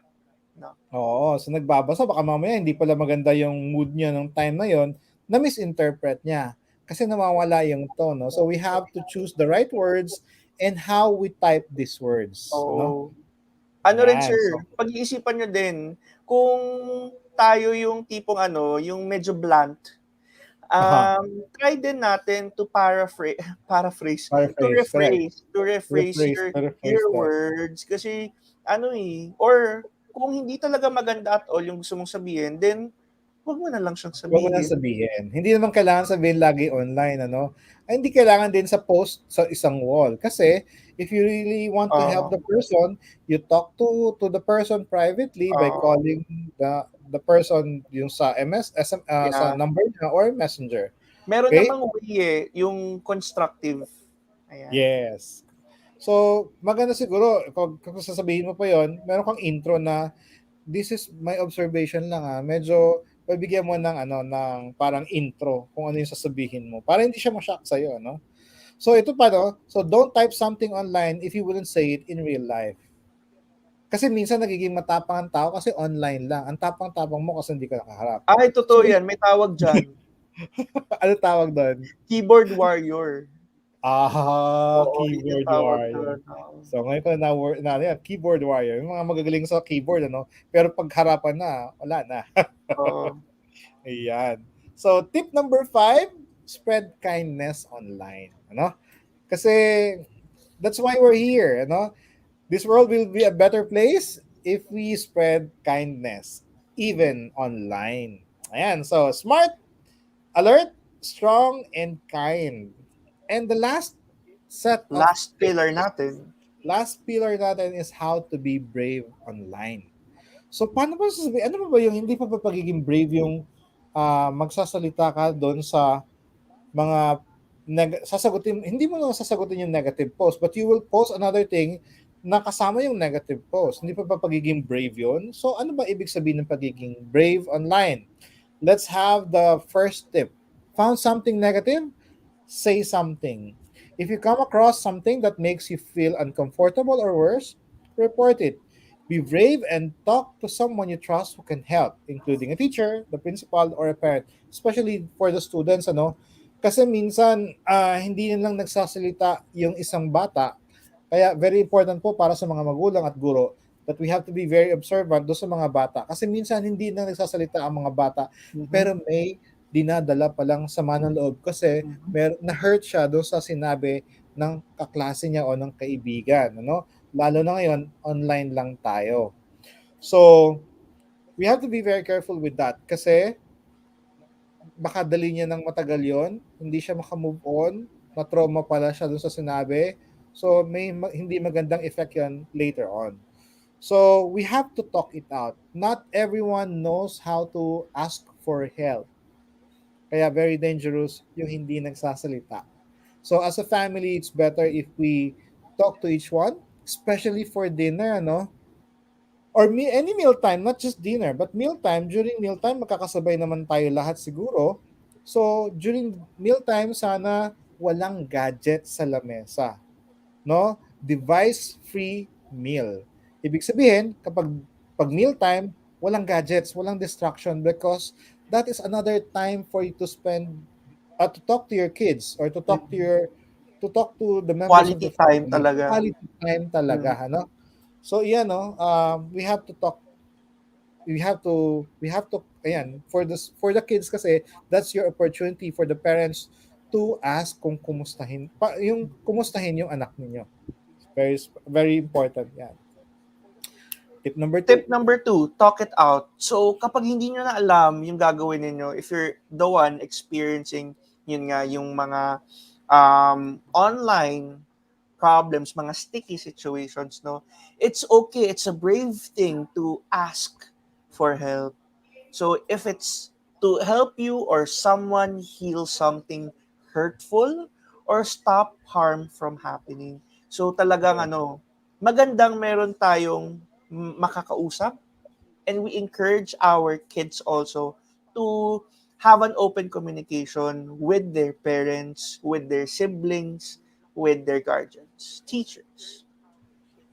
S2: 'no?
S1: oo. So, nagbabasa, baka mamaya hindi pala maganda yung mood niya nung time na yon, na misinterpret niya. Kasi nawawala yung tono. So, we have to choose the right words and how we type these words. Ano?
S2: Oo. Ano rin
S1: Yan.
S2: sir,
S1: So,
S2: pag-iisipan niyo din kung tayo yung tipong ano, yung medyo blunt,
S1: aha,
S2: try din natin to paraphrase,
S1: paraphrase, correct.
S2: to rephrase
S1: Rephrase
S2: your
S1: that.
S2: words kasi ano, eh, or kung hindi talaga maganda at all yung gusto mong sabihin, then 'wag mo na lang siyang
S1: Wag mo nang
S2: sabihin.
S1: sabihin. Hindi naman kailangan sabihin lagi online, ano? Ay, hindi kailangan din sa post sa isang wall. Kasi if you really want to help
S2: Oo,
S1: the person, you talk to the person privately by
S2: oo.
S1: calling the person yung sa sa
S2: Yeah.
S1: number niya or messenger.
S2: Meron
S1: Okay?
S2: namang way, eh, yung constructive. Ayan.
S1: Yes. So, maganda siguro kung sasabihin mo pa yon, meron kang intro na this is my observation lang, medyo pagbigyan mo ng ano, ng parang intro kung ano yung sasabihin mo para hindi siya ma-shock sa'yo, no? So ito pa 'no, so don't type something online if you wouldn't say it in real life. Kasi minsan nagiging matapang ang tao kasi online lang. Ang tapang-tapang mo kasi hindi ka nakaharap.
S2: Ay,
S1: So
S2: totoo yan, may tawag diyan,
S1: ano tawag dun?
S2: keyboard warrior. Oo, yun yung
S1: Keyboard
S2: tawag
S1: warrior.
S2: dun, oo.
S1: So ngayon ko na ano yan, keyboard warrior. Yung mga magagaling sa keyboard ano, pero pag harapan na, wala na.
S2: Oo.
S1: Ayan. So tip number 5, spread kindness online, ano? Kasi that's why we're here, ano? This world will be a better place if we spread kindness, even online. Ayan, so smart, alert, strong, and kind. And the set of
S2: Last pillar natin,
S1: last pillar natin is how to be brave online. So paano ba sasabihin, ano ba yung hindi pa ba pagiging brave yung magsasalita ka doon sa mga sasagutin, hindi mo na sasagutin yung negative post, but you will post another thing na kasama yung negative post. Hindi pa ba pagiging brave yun? So ano ba ibig sabihin ng pagiging brave online? Let's have the first tip. Found something negative? Say something. If you come across something that makes you feel uncomfortable or worse, report it. Be brave and talk to someone you trust who can help, including a teacher, the principal, or a parent. Especially for the students, ano? Kasi minsan, hindi lang nagsasalita yung isang bata. Kaya very important po para sa mga magulang at guro that we have to be very observant do sa mga bata. Kasi minsan hindi na nagsasalita ang mga bata,
S2: mhm,
S1: pero may dinadala palang sama ng loob kasi
S2: mhm.
S1: na-hurt siya doon sa sinabi ng kaklase niya o ng kaibigan, ano? Lalo na ngayon, online lang tayo. So, we have to be very careful with that kasi baka dali niya ng matagal yon, hindi siya makamove on, na-trauma pala siya doon sa sinabi. So, may hindi magandang effect yan later on. So, we have to talk it out. Not everyone knows how to ask for help. Kaya very dangerous yung hindi nagsasalita. So as a family, it's better if we talk to each one, especially for dinner, ano? Or any mealtime, not just dinner, but mealtime. During mealtime, magkakasabay naman tayo lahat siguro. So during mealtime, sana walang gadget sa lamesa, no? Device-free meal. Ibig sabihin, pag mealtime, walang gadgets, walang distraction because that is another time for you to spend to talk to your kids or
S2: Mhm.
S1: to talk to the members of
S2: Quality
S1: the
S2: time
S1: family.
S2: talaga.
S1: Quality time
S2: Mm.
S1: talaga, ano? So, iyan, no? We have to talk, we have to, ayan, for the kids kasi, that's your opportunity for the parents to ask kung yung kumustahin yung anak ninyo. Very very important yan. Tip number two.
S2: Tip number two, talk it out. So, kapag hindi nyo na alam yung gagawin ninyo, if you're the one experiencing, yun nga, yung mga online problems, mga sticky situations, no? It's okay. It's a brave thing to ask for help. So, if it's to help you or someone heal something hurtful or stop harm from happening. So, talagang
S1: Yeah.
S2: magandang meron tayong makakausap, and we encourage our kids also to have an open communication with their parents, with their siblings, with their guardians, teachers.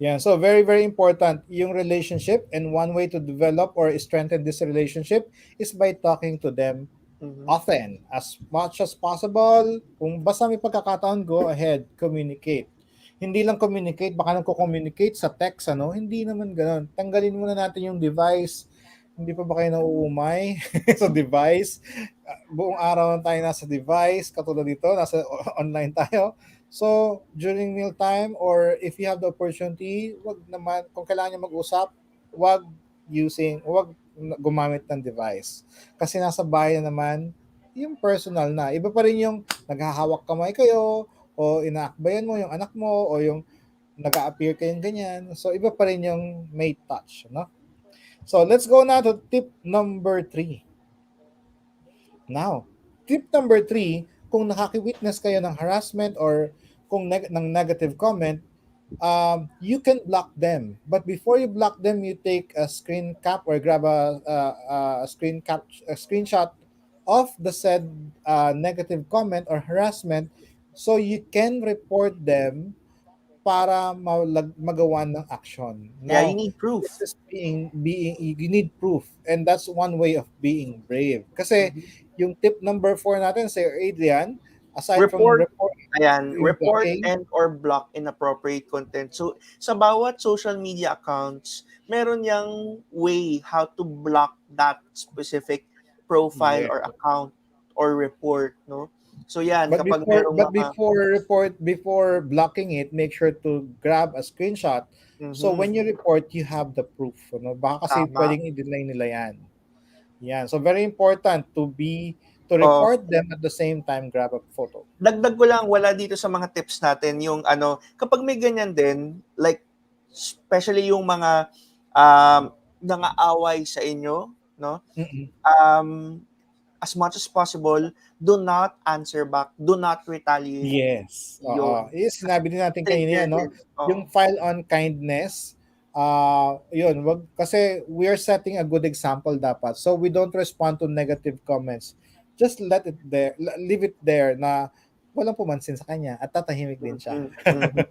S1: Yeah, so very, very important yung relationship, and one way to develop or strengthen this relationship is by talking to them
S2: Mm-hmm.
S1: often, as much as possible. Kung basta may pagkakataon, go ahead, communicate. Hindi lang communicate, baka nagko-communicate sa text, ano? Hindi naman ganoon. Tanggalin muna natin yung device. Hindi pa ba kayo nauumay sa device? Buong araw na tayo nasa device, katulad dito, nasa online tayo. So, during meal time or if you have the opportunity, wag naman, kung kailangan nyo mag-usap, wag gumamit ng device. Kasi nasa bahay na naman, yung personal na. Iba pa rin yung naghahawak kamay kayo, o inaakbayan mo yung anak mo, o yung nag-a-appear kayong ganyan. So, iba pa rin yung may touch, no? So, let's go now to tip number 3. Now, tip number 3, kung nakaki-witness kayo ng harassment or ng negative comment, you can block them. But before you block them, you take a screen cap or grab a screenshot of the said negative comment or harassment, so you can report them para magawa ng action.
S2: Yeah, you
S1: Now,
S2: need
S1: this
S2: proof.
S1: is being you need proof, and that's one way of being brave. Kasi
S2: Mhm.
S1: yung tip number 4 natin, Sir Adrian, aside from
S2: Report,
S1: report
S2: ayan,
S1: yung
S2: report
S1: blocking,
S2: and or block inappropriate content. So, sa bawat social media accounts, meron yang way how to block that specific profile
S1: yeah.
S2: or account or report, no? So, yan,
S1: But
S2: kapag
S1: before
S2: merong
S1: but
S2: mga,
S1: before blocking it, make sure to grab a screenshot. So when
S2: mhm,
S1: you report, you have the proof. Ano? Baka kasi
S2: tama.
S1: pwedeng i-deny nila yan. Yan. So very important to
S2: Oh,
S1: report them at the same time grab a photo.
S2: dagdag ko lang, wala dito sa mga tips natin yung kapag may ganyan din, like, especially yung mga nangaaway sa inyo, no?
S1: Mm-mm.
S2: Um, as much as possible, do not answer back, do not retaliate.
S1: Yes, oo.
S2: Yun. Kasi
S1: Sinabi din natin kanina
S2: trigger
S1: yan, 'no,
S2: din. Oo.
S1: yung file on kindness, yun, wag kasi we are setting a good example dapat. So we don't respond to negative comments. Just let it there, leave it there na walang pumansin sa kanya at tatahimik din siya.
S2: Mhm, mhm.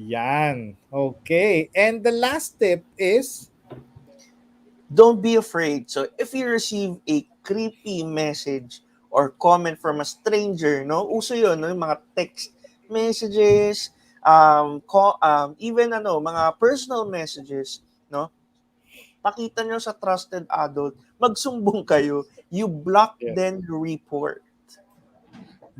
S1: Yan. Okay. And the last tip is
S2: Don't be afraid. So if you receive a creepy message or comment from a stranger, no? Uso 'yun, no? Yung mga text messages, even mga personal messages, no? Pakita nyo sa trusted adult, magsumbong kayo, you block
S1: yes.
S2: then report.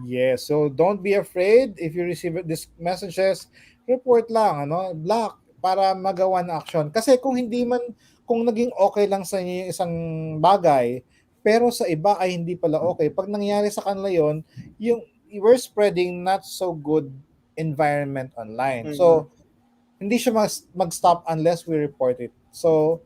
S1: Yes, so don't be afraid if you receive these messages, report lang, ano, block para magawa ng action. Kasi kung naging okay lang sa inyo yung isang bagay, pero sa iba ay hindi pala okay. Pag nangyari sa kanila yon, yung we're spreading not so good environment online.
S2: Mhm.
S1: So, hindi siya mag-stop unless we report it. So,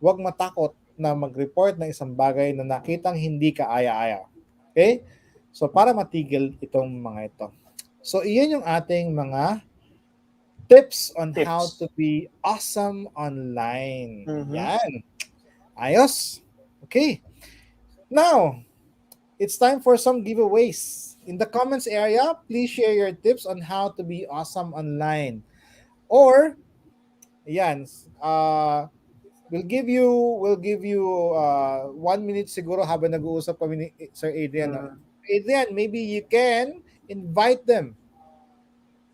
S1: huwag matakot na mag-report ng isang bagay na nakitang hindi ka aya-aya. Okay? So, para matigil itong mga ito. So, iyan yung ating mga tips on how
S2: Tips.
S1: to be awesome online.
S2: Mhm.
S1: Yan. Ayos. Okay. Now, it's time for some giveaways. In the comments area, please share your tips on how to be awesome online. Or, yan, we'll give you 1 minute siguro habang nag-uusap kami ni Sir Adrian.
S2: Mhm.
S1: Adrian, maybe you can invite them.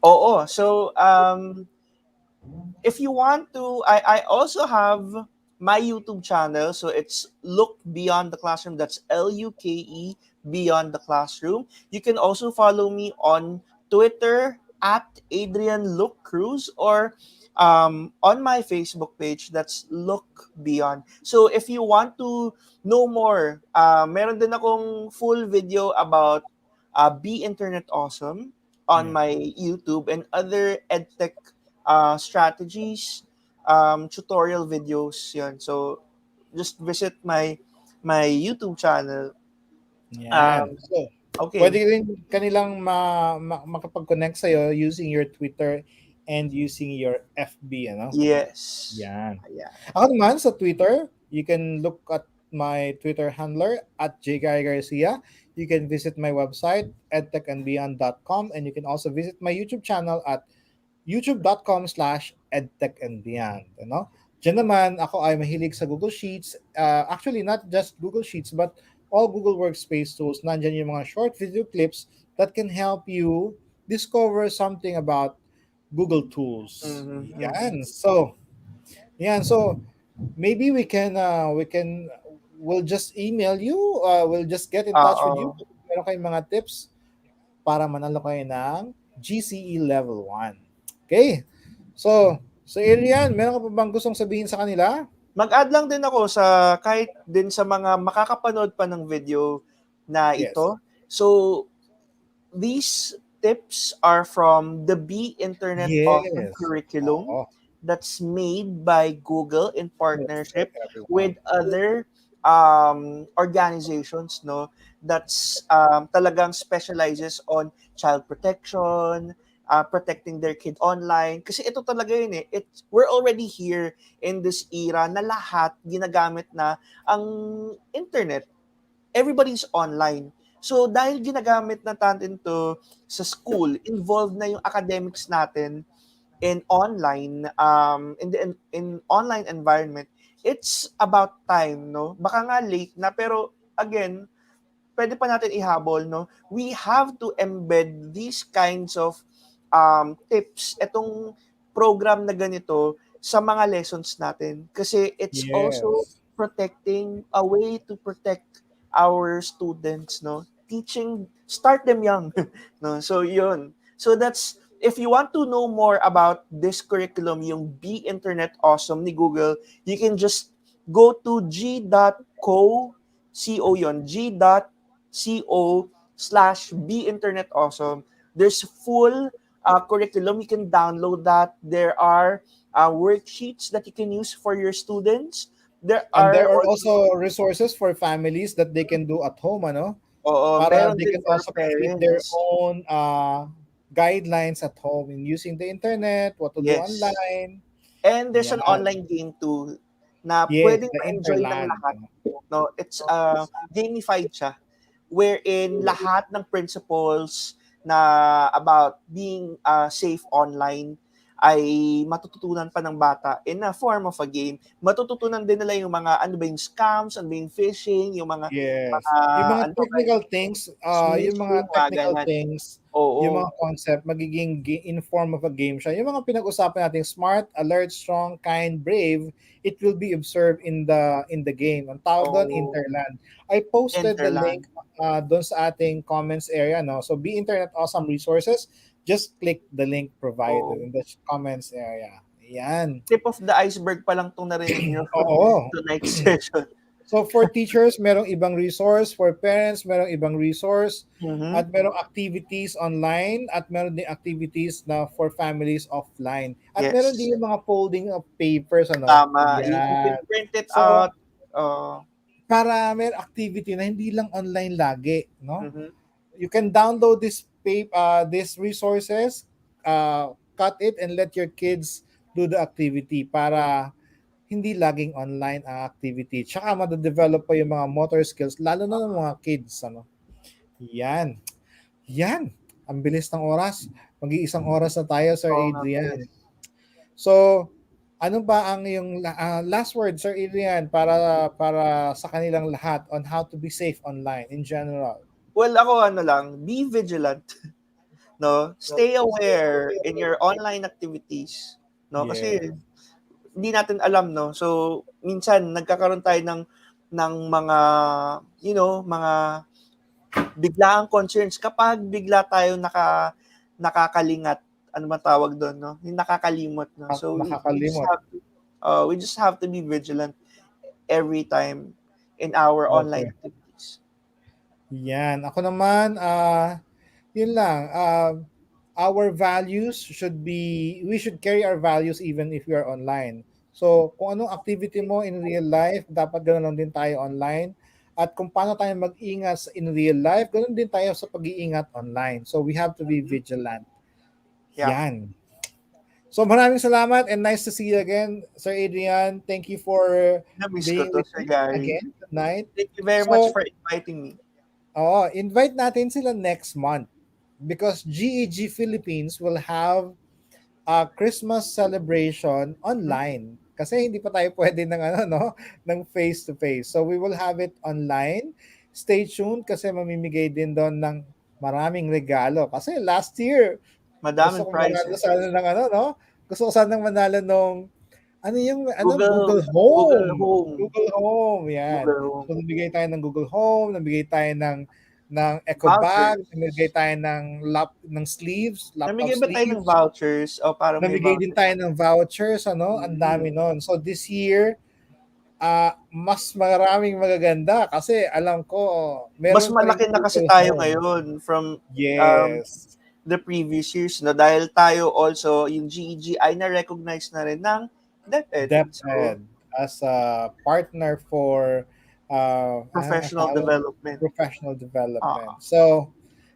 S2: Oo. So, if you want to, I also have my YouTube channel. So it's Look Beyond the Classroom. That's LUKE Beyond the Classroom. You can also follow me on Twitter at Adrian Look Cruz, or on my Facebook page. That's Look Beyond. So if you want to know more, meron din akong full video about Be Internet Awesome on
S1: Yeah.
S2: my YouTube, and other edtech strategies, tutorial videos yan. So, just visit my YouTube channel.
S1: Yan.
S2: Um,
S1: So, pwede
S2: okay.
S1: rin kanilang makapag-connect sa'yo using your Twitter and using your FB, ano?
S2: Yes.
S1: Yan.
S2: Ayan.
S1: Ako naman sa Twitter, you can look at my Twitter handler at jguy garcia. You can visit my website, edtechandbeyond.com, and you can also visit my YouTube channel at youtube.com/edtechandbeyond. Ano? Diyan naman, ako ay mahilig sa Google Sheets. Actually, not just Google Sheets, but all Google Workspace tools. Nandyan yung mga short video clips that can help you discover something about Google tools.
S2: Mm-hmm, mm-hmm.
S1: Yan. So, so maybe we'll just email you, we'll just get in touch with you
S2: Oo.
S1: kung meron kayong mga tips para manalo kayo ng GCE Level 1. Okay? So Adrian, meron ka pa bang gustong sabihin sa kanila?
S2: Mag-add lang din ako sa kahit din sa mga makakapanood pa ng video na
S1: Yes.
S2: ito. So, these tips are from the Be Internet Awesome
S1: Yes.
S2: curriculum
S1: Oo.
S2: that's made by Google in
S1: Yes, for
S2: partnership
S1: everyone.
S2: with other organizations, no, that's talagang specializes on child protection, protecting their kid online. Kasi ito talaga yun eh. We're already here in this era na lahat ginagamit na ang internet. Everybody's online. So dahil ginagamit na natin to sa school, involved na yung academics natin in online, in online environment. It's about time, no? Baka nga late na, pero again, pwede pa natin ihabol, no? We have to embed these kinds of tips, itong program na ganito sa mga lessons natin. Kasi it's also
S1: Yes.
S2: protecting, a way to protect our students, no? Teaching, start them young. No? So yun. So that's, if you want to know more about this curriculum, yung Be Internet Awesome ni Google, you can just go to g.co yun, g.co/be internet awesome. There's full curriculum. You can download that. There are worksheets that you can use for your students. There
S1: And
S2: are
S1: there are
S2: also,
S1: also resources for families that they can do at home, ano?
S2: oo,
S1: Para
S2: meron
S1: they
S2: din
S1: can
S2: for
S1: also create their
S2: parents.
S1: own guidelines at home in using the internet, what to do
S2: Yes.
S1: online.
S2: And there's an
S1: Yan.
S2: online game too na
S1: Yes,
S2: pwedeng
S1: the
S2: ma-enjoy ng
S1: Interland.
S2: lahat. No, it's gamified siya, wherein lahat ng principles na about being safe online ay matututunan pa ng bata in a form of a game. Matututunan din nila yung mga ano ba yung scams, ano ba yung phishing, yung mga
S1: Yes. Yung mga
S2: ano ba,
S1: technical things,
S2: smishing, mga ganyan.
S1: yung
S2: Oo.
S1: mga concept, magiging in form of a game siya. Yung mga pinag-usapan natin, smart, alert, strong, kind, brave, it will be observed in the game. Ang tawag doon,
S2: Oo.
S1: Interland. I posted the
S2: Interland.
S1: link doon sa ating comments area. No? So, Be Internet Awesome Resources, just click the link provided
S2: Oo.
S1: in the comments area. Yan.
S2: Tip of the iceberg pa lang 'tong narinig nyo
S1: Oo.
S2: tonight's session.
S1: So for teachers, merong ibang resource. For parents, merong ibang resource.
S2: Mhm.
S1: At merong activities online at meron din activities na for families offline. At meron
S2: Yes,
S1: din yung mga folding of papers, ano?
S2: tama. You can
S1: Yan.
S2: print it
S1: So,
S2: out. Oo.
S1: para may activity na hindi lang online lagi, no?
S2: Mhm.
S1: You can download these resources, cut it and let your kids do the activity para hindi laging online ang activity. Tsaka madadevelop pa yung mga motor skills, lalo na ng mga kids. Ano? Yan. Yan. Ang bilis ng oras. Mag-iisang oras na tayo, Sir
S2: Oo nga,
S1: Adrian.
S2: bilis.
S1: So, ano ba ang yung last word, Sir Adrian, para sa kanilang lahat on how to be safe online in general?
S2: Well, ako ano lang, be vigilant, 'no? Stay aware in your online activities, 'no?
S1: Yeah.
S2: Kasi hindi natin alam, no? So, minsan, nagkakaroon tayo ng mga, mga biglaang concerns kapag bigla tayo nakakalingat, ano man tawag doon, no? Yung nakakalimot, no? So,
S1: Nakakalimot.
S2: we just have to be vigilant every time in our online
S1: Okay.
S2: activities.
S1: Yan. Ako naman, yun lang. Our values should be, we should carry our values even if we are online. So, kung anong activity mo in real life, dapat ganoon lang din tayo online. At kung paano tayo mag-ingat in real life, ganoon din tayo sa pag-iingat online. So, we have to be vigilant.
S2: Yeah.
S1: Yan. So, maraming salamat and nice to see you again, Sir Adrian. Thank you for
S2: Na-miss ko
S1: being
S2: to,
S1: with
S2: Sir
S1: me
S2: Gary.
S1: again tonight.
S2: Thank you very much
S1: So,
S2: for inviting me.
S1: invite natin sila next month because GEG Philippines will have a Christmas celebration
S2: Mhm.
S1: online. Kasi hindi pa tayo pwede ng ano no, ng face to face. So we will have it online. Stay tuned kasi mamimigay din doon ng maraming regalo. Kasi last year, gusto
S2: Madaming
S1: ko manalo
S2: prizes.
S1: sana ng ano no, gusto ko sanang manalo nung ano yung ano
S2: Google,
S1: Google
S2: Google
S1: Home.
S2: Home.
S1: Google Home, 'yan.
S2: Google Home.
S1: So nagbigay tayo ng Google Home, nagbigay tayo ng eco bag, nagbigay
S2: Vouchers.
S1: tayo ng sleeves, laptop
S2: Namigay ba tayo ng
S1: sleeves.
S2: vouchers? O parang may
S1: Namigay din
S2: vouchers.
S1: tayo ng vouchers ano, ang dami
S2: Mm.
S1: nun. So this year, mas maraming magaganda kasi alam ko
S2: Mas
S1: meron pa ring
S2: malaki na kasi
S1: Google
S2: tayo
S1: Home.
S2: ngayon from um,
S1: Yes.
S2: the previous years, no? Dahil tayo also, yung GEG ay na-recognize na rin ng DepEd. So,
S1: DepEd as a partner for anong
S2: professional
S1: tawag?
S2: development.
S1: Professional development.
S2: Ah,
S1: So,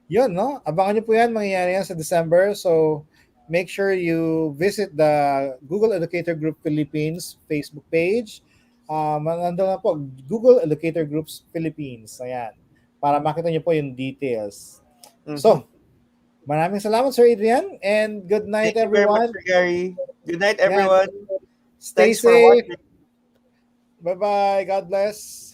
S1: yun, no? Abangan nyo po yan. Mangyayari yan sa December. So, make sure you visit the Google Educator Group Philippines Facebook page. Nandun na po, Google Educator Groups Philippines. Ayan. Para makita nyo po yung details.
S2: mhm.
S1: So, maraming salamat, Sir Adrian. And good night,
S2: Thank you very much,
S1: everyone.
S2: Sir Gary. Good night,
S1: Yan.
S2: everyone.
S1: Stay
S2: Thanks for
S1: safe.
S2: watching.
S1: Bye-bye. God bless.